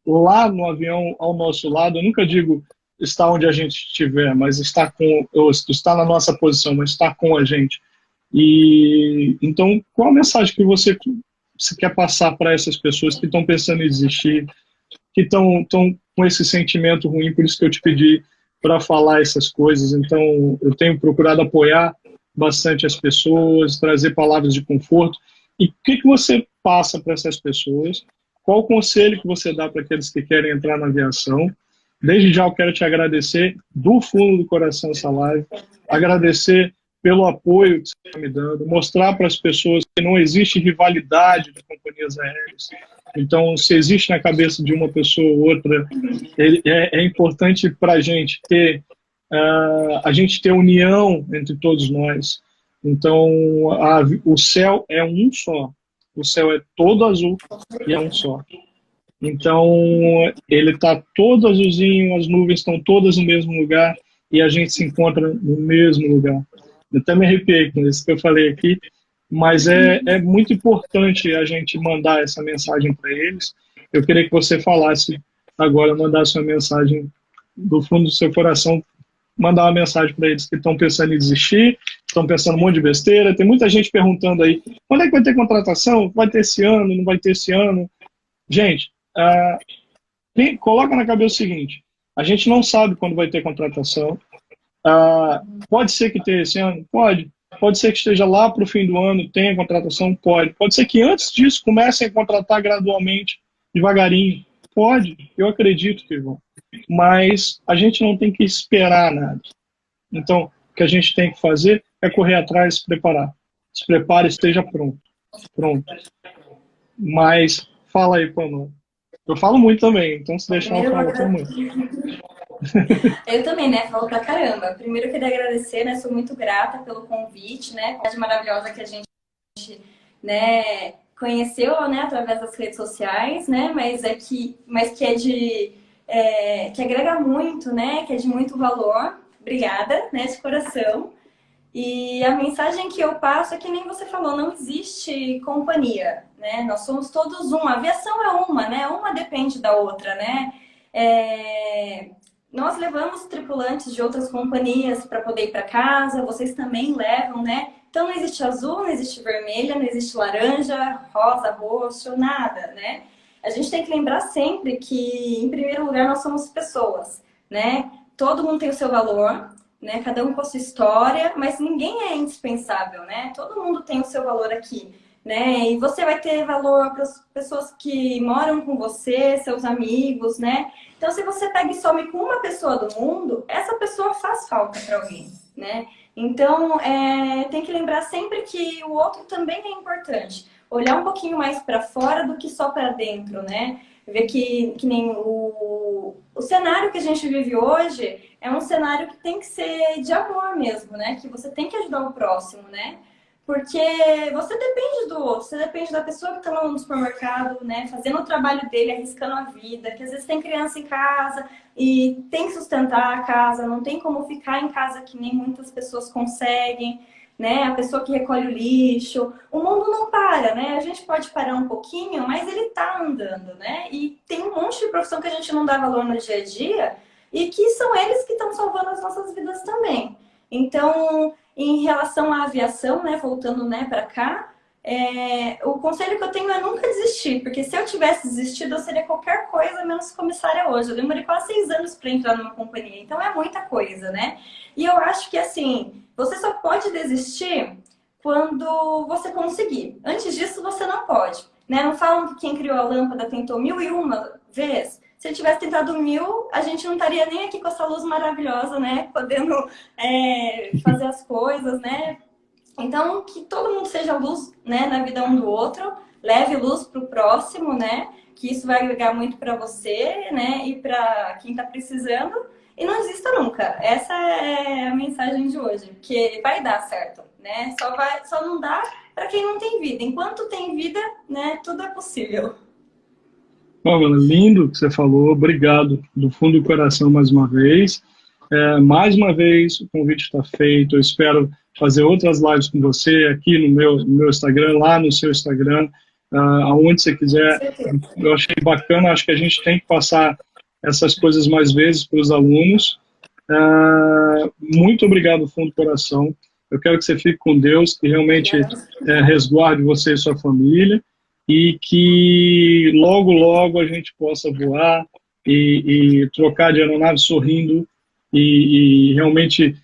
lá no avião ao nosso lado. Eu nunca digo estar onde a gente estiver, mas estar na nossa posição, mas estar com a gente. E então, qual a mensagem que você quer passar para essas pessoas que estão pensando em desistir, que estão com esse sentimento ruim? Por isso que eu te pedi para falar essas coisas. Então, eu tenho procurado apoiar bastante as pessoas, trazer palavras de conforto. E o que você passa para essas pessoas? Qual o conselho que você dá para aqueles que querem entrar na aviação? Desde já eu quero te agradecer do fundo do coração essa live, agradecer pelo apoio que você está me dando, mostrar para as pessoas que não existe rivalidade de companhias aéreas. Então, se existe na cabeça de uma pessoa ou outra, é importante para a gente ter união entre todos nós. Então, o céu é um só. O céu é todo azul e é um só. Então, ele está todo azulzinho, as nuvens estão todas no mesmo lugar e a gente se encontra no mesmo lugar. Eu até me arrepiei com isso que eu falei aqui, mas é muito importante a gente mandar essa mensagem para eles. Eu queria que você falasse agora, mandasse uma mensagem do fundo do seu coração, mandar uma mensagem para eles que estão pensando em desistir, estão pensando um monte de besteira. Tem muita gente perguntando aí, quando é que vai ter contratação? Vai ter esse ano? Não vai ter esse ano? Gente, coloca na cabeça o seguinte, a gente não sabe quando vai ter contratação. Pode ser que tenha esse ano? Pode. Pode ser que esteja lá para o fim do ano, tenha contratação? Pode. Pode ser que antes disso comecem a contratar gradualmente, devagarinho? Pode. Eu acredito que vão. Mas a gente não tem que esperar nada. Então, o que a gente tem que fazer é correr atrás e se preparar. Se prepare, esteja pronto. Pronto. Mas fala aí, Pamela. Eu falo muito também, então se deixar eu Primeiro eu falo vou muito. Eu também, né? Falo pra caramba. Primeiro eu queria agradecer, né? Sou muito grata pelo convite, né? Coisa maravilhosa que a gente, né, conheceu, né, através das redes sociais, né? Mas que que agrega muito, né? Que é de muito valor. Obrigada, né, de coração. E a mensagem que eu passo é que nem você falou, não existe companhia, né? Nós somos todos um. A aviação é uma, né? Uma depende da outra, né? Nós levamos tripulantes de outras companhias para poder ir para casa, vocês também levam, né? Então não existe azul, não existe vermelha, não existe laranja, rosa, roxo, nada, né? A gente tem que lembrar sempre que, em primeiro lugar, nós somos pessoas, né? Todo mundo tem o seu valor, né? Cada um com a sua história, mas ninguém é indispensável, né? Todo mundo tem o seu valor aqui, né? E você vai ter valor para as pessoas que moram com você, seus amigos, né? Então, se você pega e some com uma pessoa do mundo, essa pessoa faz falta para alguém, né? Então, tem que lembrar sempre que o outro também é importante. olhar um pouquinho mais para fora do que só para dentro, né? Ver que nem o cenário que a gente vive hoje é um cenário que tem que ser de amor mesmo, né? Que você tem que ajudar o próximo, né? Porque você depende do outro, você depende da pessoa que está lá no supermercado, né? Fazendo o trabalho dele, arriscando a vida, que às vezes tem criança em casa e tem que sustentar a casa, não tem como ficar em casa que nem muitas pessoas conseguem, né? A pessoa que recolhe o lixo, o mundo não para, né? A gente pode parar um pouquinho, mas ele tá andando, né? E tem um monte de profissão que a gente não dá valor no dia a dia e que são eles que estão salvando as nossas vidas também. Então, em relação à aviação, né, voltando, né, para cá, o conselho que eu tenho é nunca desistir, porque se eu tivesse desistido, eu seria qualquer coisa menos comissária hoje. Eu demorei quase 6 anos para entrar numa companhia, então é muita coisa, né? E eu acho que, assim, você só pode desistir quando você conseguir. Antes disso, você não pode, né? Não falam que quem criou a lâmpada tentou 1001 vezes? Se ele tivesse tentado 1000, a gente não estaria nem aqui com essa luz maravilhosa, né? Podendo fazer as coisas, né? Então, que todo mundo seja luz, né, na vida um do outro, leve luz para o próximo, né? Que isso vai agregar muito para você, né? E para quem está precisando. E não desista nunca. Essa é a mensagem de hoje, porque vai dar certo, né? Só não dá para quem não tem vida. Enquanto tem vida, né, tudo é possível. Pamela, lindo que você falou, obrigado do fundo do coração mais uma vez. Mais uma vez, o convite está feito, eu espero fazer outras lives com você aqui no meu Instagram, lá no seu Instagram, aonde você quiser. Eu achei bacana, acho que a gente tem que passar essas coisas mais vezes para os alunos. Muito obrigado do fundo do coração. Eu quero que você fique com Deus, que realmente resguarde você e sua família, e que logo, logo a gente possa voar e trocar de aeronave sorrindo e realmente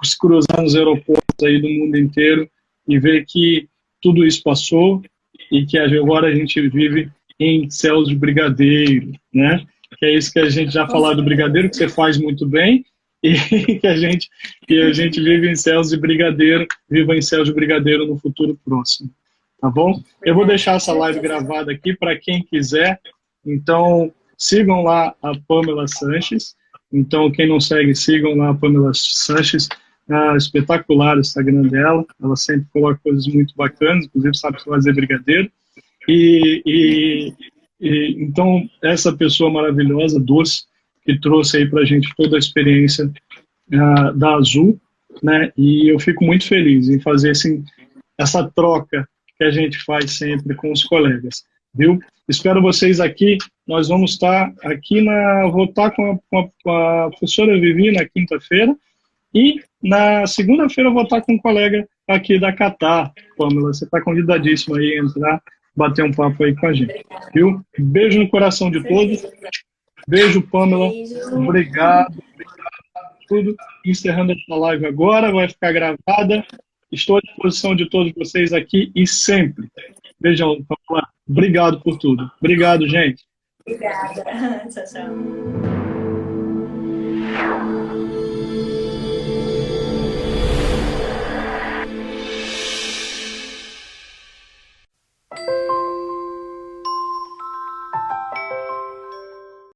se cruzar nos aeroportos aí do mundo inteiro e ver que tudo isso passou e que agora a gente vive em céus de brigadeiro, né? Que é isso que a gente já falou do brigadeiro, que você faz muito bem, e que a gente vive em céus de brigadeiro, viva em céus de brigadeiro no futuro próximo. Tá bom? Eu vou deixar essa live gravada aqui para quem quiser. Então, sigam lá a Pamela Sanches. Então, quem não segue, sigam lá a Pamela Sanches. Espetacular o Instagram dela. Ela sempre coloca coisas muito bacanas, inclusive sabe fazer brigadeiro. Então, essa pessoa maravilhosa, doce, que trouxe aí para a gente toda a experiência da Azul, né? E eu fico muito feliz em fazer essa troca que a gente faz sempre com os colegas, viu? Espero vocês aqui. Nós vamos estar aqui vou estar com a professora Vivi na quinta-feira e na segunda-feira eu vou estar com um colega aqui da Catar. Pamela, você está convidadíssima aí a entrar, bater um papo aí com a gente, viu? Beijo no coração de todos. Beijo, Pamela. Obrigado por tudo. Encerrando essa live agora, vai ficar gravada. Estou à disposição de todos vocês aqui e sempre. Beijão, Pamela. Obrigado por tudo. Obrigado, gente. Obrigada. Tchau, tchau.